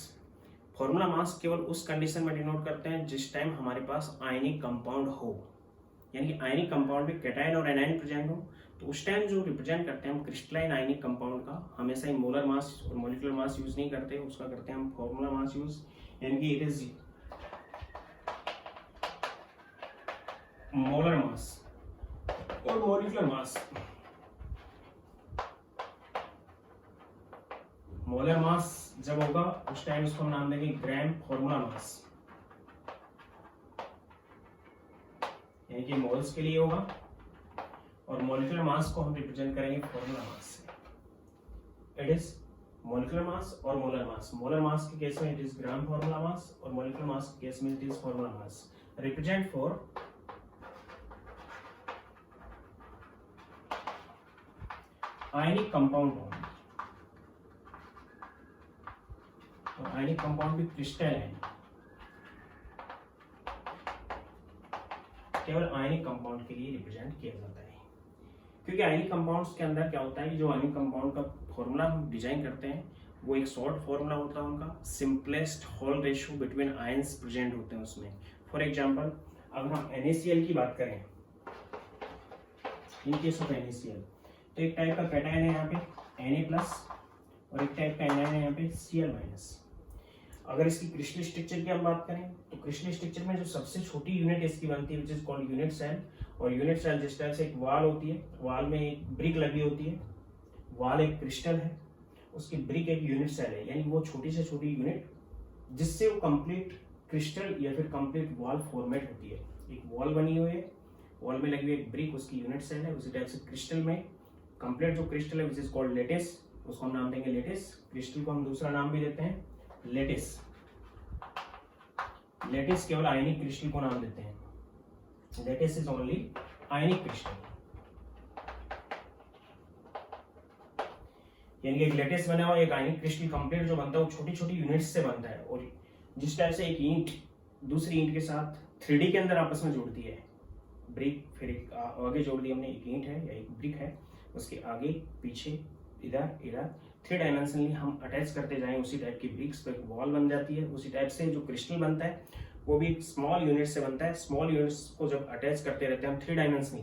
Formula mass केवल उस कंडीशन में डिनोट करते हैं जिस टाइम हमारे पास आयनिक कंपाउंड हो, यानी कि आयनिक कंपाउंड में कैटायन और एनायन प्रेजेंट हो, तो उस टाइम जो रिप्रेजेंट करते हैं हम क्रिस्टलाइन आयनिक कंपाउंड का, हमेशा ही मोलर मास और मॉलिक्यूलर मास यूज नहीं करते, उसका करते हैं हम फॉर्मूला मास यूज। यानी कि इट इज मोलर मास और मॉलिक्यूलर मास। मोलर मास जब होगा उस टाइम उसको हम नाम देंगे ग्राम फॉर्मूला मास, यानी कि मोल्स के लिए होगा, और मॉलिक्यूलर मास को हम रिप्रेजेंट करेंगे फॉर्मूला मास से। इट इज मॉलिक्यूलर मास और मोलर मास। मोलर मास के केस में इट इज ग्राम फॉर्मूला मास और मॉलिक्यूलर मास के केस में it is formula mass. Represent for ionic compound होंगे, और आयनिक कंपाउंड भी क्रिस्टलाइन, केवल आयनिक कंपाउंड के लिए रिप्रेजेंट किया जाता है। क्योंकि आयनिक कंपाउंड्स के अंदर क्या होता है कि जो आयनिक कंपाउंड का फॉर्मूला हम डिजाइन करते हैं वो एक शॉर्ट फॉर्मूला होता है उनका, simplest whole ratio between ions present होते हैं उसमें। फॉर एग्जांपल अगर हम NaCl की बात करें, इन केस ऑफ NaCl, तो एक टाइप का कैटायन है यहाँ पे Na+ और एक टाइप का एनायन है यहाँ पे Cl-। अगर इसकी क्रिस्टल स्ट्रक्चर की हम बात करें तो क्रिस्टल स्ट्रक्चर में जो सबसे छोटी यूनिट इसकी बनती है which is called unit cell. और यूनिट सेल जिस टाइप से एक वाल होती है, वाल में एक ब्रिक लगी होती है, वाल एक क्रिस्टल है, उसकी ब्रिक एक यूनिट सेल है, यानी वो छोटी से छोटी यूनिट जिससे वो कंप्लीट क्रिस्टल या फिर कंप्लीट वॉल फॉर्मेट होती है। एक वॉल बनी हुई है, वॉल में लगी हुई एक ब्रिक उसकी यूनिट सेल है। उसी टाइप से क्रिस्टल में कंप्लीट जो क्रिस्टल है विच इज कॉल्ड लेटिस, उसको हम नाम देंगे लेटिस। क्रिस्टल को हम दूसरा नाम भी देते हैं लेटिस। लेटिस केवल आयनिक क्रिस्टल को नाम देते हैं, lattice is only ionic crystal. यानी कि एक लेटिस बना हुआ एक आयनिक क्रिस्टल कंप्लीट जो बनता है वो छोटी छोटी यूनिट्स से बनता है। और जिस टाइप से एक ईंट दूसरी ईंट के साथ 3D के अंदर आपस में जुड़ती है, ब्रिक फिर एक आगे जोड़ दी हमने, एक ईंट है या एक ब्रिक है, उसके आगे पीछे इधर इधर 3 डायमेंशनली हम अटैच करते जाएं, उसी टाइप की ब्रिक्स पे वॉल बन जाती है। उसी टाइप से जो क्रिस्टल बनता है वो भी स्मॉल यूनिट से बनता है। स्मॉल यूनिट्स को जब अटैच करते रहते हैं हम 3 डायमेंशनली,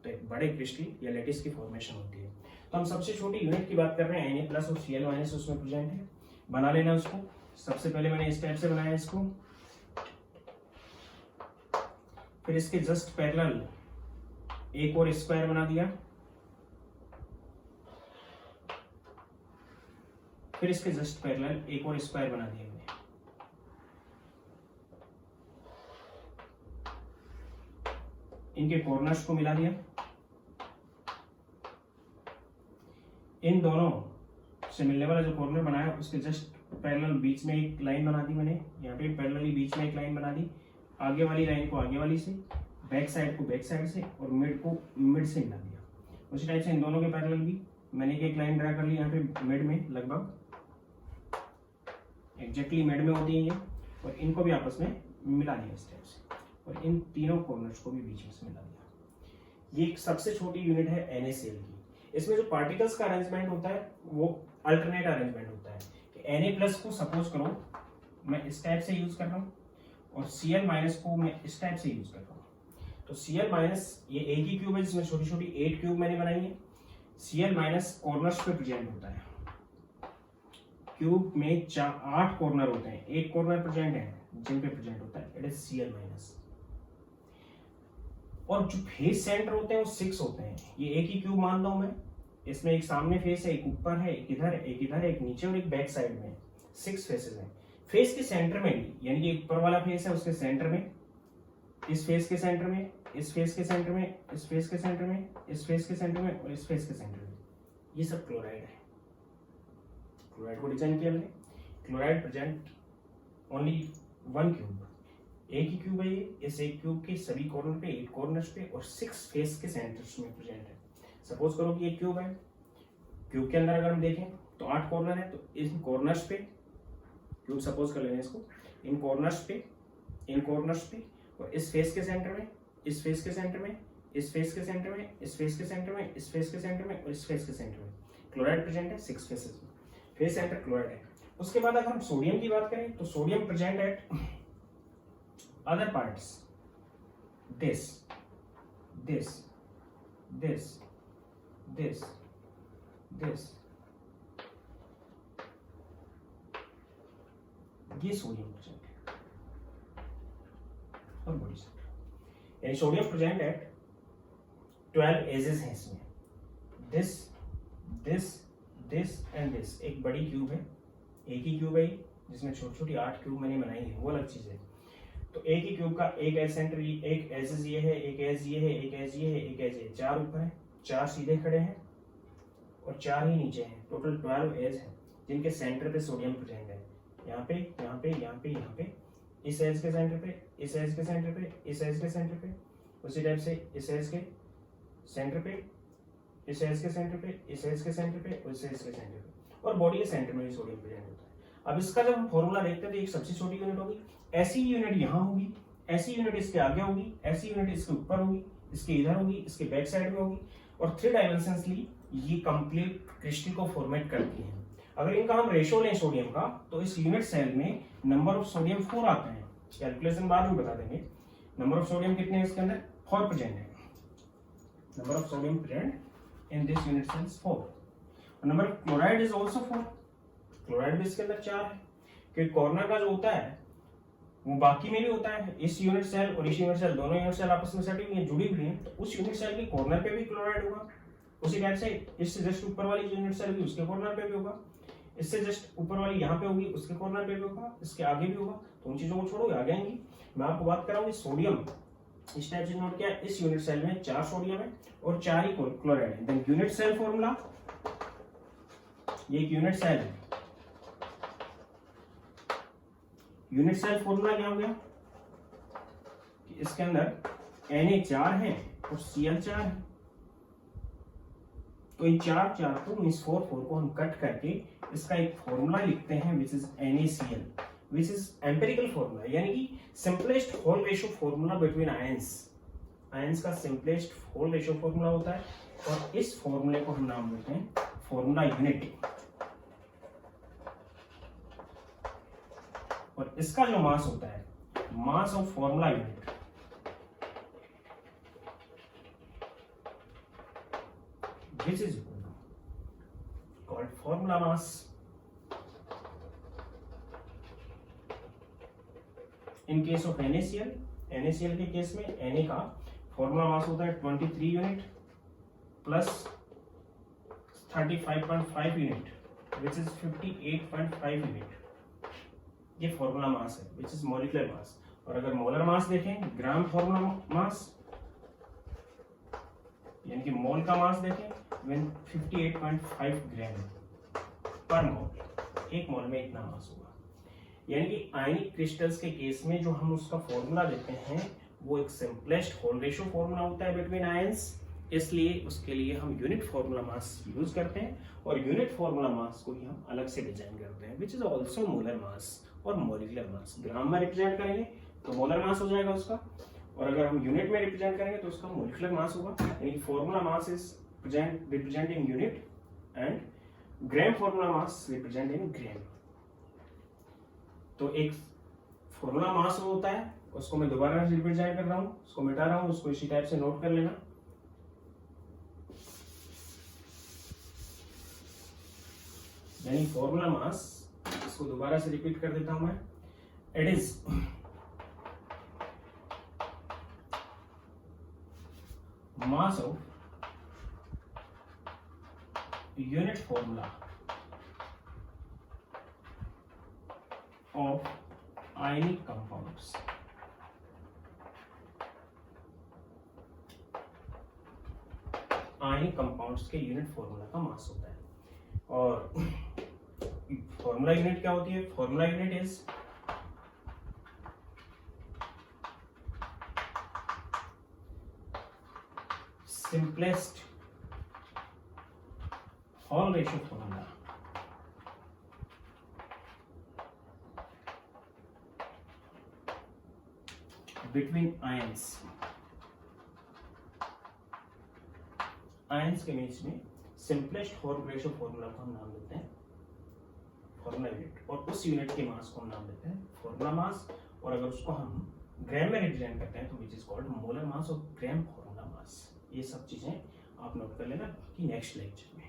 तो एक बड़े क्रिस्टल या लेटिस की फॉर्मेशन होती है। तो हम सबसे छोटी यूनिट की बात कर रहे हैं, Na+ और Cl- उसमें प्रेजेंट है। बना लेना उसको। सबसे पहले मैंने इस टाइप से बनाया इसको, फिर इसके जस्ट पैरेलल एक और स्क्वायर बना दिया, फिर इसके जस्ट पैरेलल एक और स्क्वायर बना दिया मैंने। इनके कॉर्नर्स को मिला दिया, इन दोनों से मिलने वाला जो कॉर्नर बनाया उसके जस्ट पैरेलल बीच में एक लाइन बना दी मैंने। यहाँ पे पैरेलली बीच में एक लाइन बना दी, आगे वाली लाइन को आगे वाली से, बैक साइड को बैक साइड से, और मिड को मिड से मिला दिया। उसी टाइप से इन दोनों के पैरेलल भी मैंने एक लाइन ड्रा कर ली यहाँ पे मिड में, लगभग एग्जैक्टली मिड में होती है ये, और इनको भी आपस में मिला दिया इस टाइप से। और इन तीनों कॉर्नर्स को भी बीच में से मिला दिया। ये एक सबसे छोटी यूनिट है NaCl की। इसमें जो पार्टिकल्स का अरेंजमेंट होता है वो अल्टरनेट अरेंजमेंट होता है कि Na+ को सपोज करो मैं इस टाइप से यूज कर रहा हूँ और Cl- को मैं इस टाइप से यूज कर रहा हूँ। तो Cl- ये एक ही क्यूब है जिसमें छोटी छोटी 8 क्यूब मैंने बनाई है। Cl- कॉर्नर्स पे प्रेजेंट होता है। क्यूब में 8 कॉर्नर होते हैं, 8 कॉर्नर प्रेजेंट है जिन पे प्रेजेंट होता है, इट इज Cl-। और जो फेस सेंटर होते हैं वो 6 होते हैं। ये एक ही क्यूब मान लो मैं, इसमें एक सामने फेस है, एक ऊपर है, एक इधर है, एक इधर है, एक नीचे और एक बैक साइड में। 6 फेसेस हैं। फेस के सेंटर में भी, यानी कि ऊपर वाला फेस है उसके सेंटर में, इस फेस के सेंटर में, इस फेस के सेंटर में, इस फेस के सेंटर में, इस फेस के सेंटर में और इस फेस के सेंटर में, ये सब क्लोराइड है। क्लोराइड को डिजाइन किया मैंने। क्लोराइड प्रेजेंट ओनली 1 क्यूब, एक ही क्यूब है ये। इस एक क्यूब के सभी कॉर्नर पे, 8 कॉर्नर्स पे और 6 फेस के सेंटर्स में प्रेजेंट है। सपोज करो कि एक क्यूब है, क्यूब के अंदर अगर हम देखें तो 8 कॉर्नर है, तो इन कॉर्नर्स पे क्यूब सपोज कर लेंगे इसको, इन कॉर्नर्स पे, इन कॉर्नर्स पे और इस फेस के सेंटर में, इस फेस के सेंटर में, इस फेस के सेंटर में, इस फेस के सेंटर में, इस फेस के सेंटर में और इस फेस के सेंटर में क्लोराइड प्रेजेंट है 6 फेसेस में। फेस सेंटर क्लोराइड है। उसके बाद अगर हम सोडियम की बात करें तो sodium present at other parts, this this this this this, ये सोडियम प्रेजेंट है और बॉडी सेंटर। यानी सोडियम प्रेजेंट एट 12 एजेस हैं इसमें, this this this and this. एक बड़ी क्यूब है, एक ही क्यूब है जिसमें छोटी छोटी 8 क्यूब मैंने बनाई है, वो अलग चीज है। तो एक ही क्यूब का एक एज सेंटर, एक एज ये है, एक एज ये है, एक एज ये है, एक एज ये, 4 ऊपर है, 4 सीधे खड़े हैं और 4 ही नीचे हैं। टोटल 12 एज है जिनके सेंटर पे सोडियम प्रेजेंट है। यहाँ पे, यहाँ पे, यहाँ पे, यहाँ पे, इस एज के सेंटर पे, इस एज के सेंटर पे, इस एज के सेंटर पे, उसी टाइप से इस एज के सेंटर पे, इस एज के सेंटर पे, इस एज के सेंटर पे, इस एज के सेंटर पे और बॉडी के सेंटर में भी सोडियम प्रेजेंट होता है। अब इसका जब हम फॉर्मूला देखते हैं तो एक सबसे छोटी यूनिट होगी, ऐसी यूनिट यहाँ होगी, ऐसी यूनिट इसके आगे होगी, ऐसी यूनिट इसके ऊपर होगी, इसके इधर होगी, इसके बैक साइड में होगी और 3 डायमेंशनली ये कंप्लीट क्रिस्टल को फॉर्मेट करती है। अगर इनका हम रेशो लें सोडियम का तो इस यूनिट सेल में नंबर ऑफ सोडियम 4 आते हैं। कैलकुलेशन बाद में बता देंगे। नंबर ऑफ सोडियम कितने हैं इसके अंदर, 4 प्रेजेंट है। Number of sodium present in this unit cells 4। Number of chloride is also 4। Chloride भी इसके अंदर 4 है, क्योंकि कॉर्नर का जो होता है वो बाकी में भी होता है। इस यूनिट सेल और इस यूनिट सेल, दोनों यूनिट सेल आपस में सटी हुई हैं, जुड़ी हुई हैं, तो उस यूनिट सेल के कॉर्नर पे भी क्लोराइड होगा। उसी टाइप से इससे जस्ट ऊपर वाली यूनिट सेल भी उसके कॉर्नर पे भी होगा, इससे जस्ट ऊपर वाली यहाँ पे होगी, उसके कॉर्नर पे भी होगा, इसके आगे भी होगा। तो उन चीजों को छोड़ो, आगे आएंगी। मैं आपको बात कर रहा हूँ सोडियम इस टाइप से नोट किया। इस यूनिट सेल में 4 सोडियम है और 4 ही क्लोराइड है। देन यूनिट सेल फॉर्मूला, ये एक यूनिट सेल है। यूनिट सेल फॉर्मूला क्या हो गया कि इसके अंदर Na 4 है और Cl 4 है। तो इन 4 को मींस 4 को हम कट करके इसका एक फॉर्मूला लिखते हैं which is NaCl, which is empirical formula, यानी कि simplest whole ratio formula between ions. Ions का सिंपलेस्ट होल रेशियो फॉर्मूला होता है और इस फॉर्मूले को हम नाम देते हैं फॉर्मूला यूनिट। और इसका जो मास होता है, mass of formula unit, which is called formula mass। in case of NaCl, NaCl के केस में Na का फॉर्मूला मास होता है 23 unit plus 35.5 unit which is 58.5 unit. ये फॉर्मूला मास है which is मॉलिक्यूलर मास। और अगर मोलर मास देखें, ग्राम फॉर्मूला मास यानी कि मोल का मास देखें, 58.5 ग्राम पर मोल। एक मोल में इतना मास होगा। यानी कि आयनिक क्रिस्टल्स के केस में जो हम उसका फॉर्मूला देते हैं वो एक सिंपलेस्ट होल रेशियो फॉर्मूला होता है बिटवीन आयंस, इसलिए उसके लिए हम यूनिट फॉर्मूला मास यूज करते हैं और यूनिट फॉर्मूला मास को ही हम अलग से डिजाइन करते हैं which is also molar mass और मॉलिक्यूलर मास। ग्राम में रिप्रेजेंट करेंगे तो मोलर मास हो जाएगा उसका, और अगर हम यूनिट में रिप्रेजेंट करेंगे तो उसका मोलिकुलर मास होगा, यानी formula mass is represent in unit and gram formula mass represent in gram. तो एक फॉर्मूला मास होता है, उसको मैं दोबारा रिप्रेजेंट कर रहा हूं, उसको मिटा रहा हूं, उसको इसी टाइप से नोट कर लेना। यानी फॉर्मूला मास, इसको दोबारा से रिपीट कर देता हूं मैं, it is mass of unit formula of ionic compounds। Ionic compounds के यूनिट फॉर्मूला का मास होता है। और फॉर्मूला यूनिट क्या होती है? Formula unit is simplest hall ratio formula between ions. Ions के बीच में सिंपलेस्ट हॉल रेशियो फॉर्मूला को हम नाम देते हैं फॉर्मूला यूनिट, और उस यूनिट के मास को हम नाम देते हैं फॉर्मूला मास। और अगर उसको हम ग्राम में रिप्रेजेंट करते हैं तो विच इज कॉल्ड मोलर मास और ग्राम फॉर्मूला मास। ये सब चीजें आप नोट कर लेना बाकी नेक्स्ट लेक्चर में।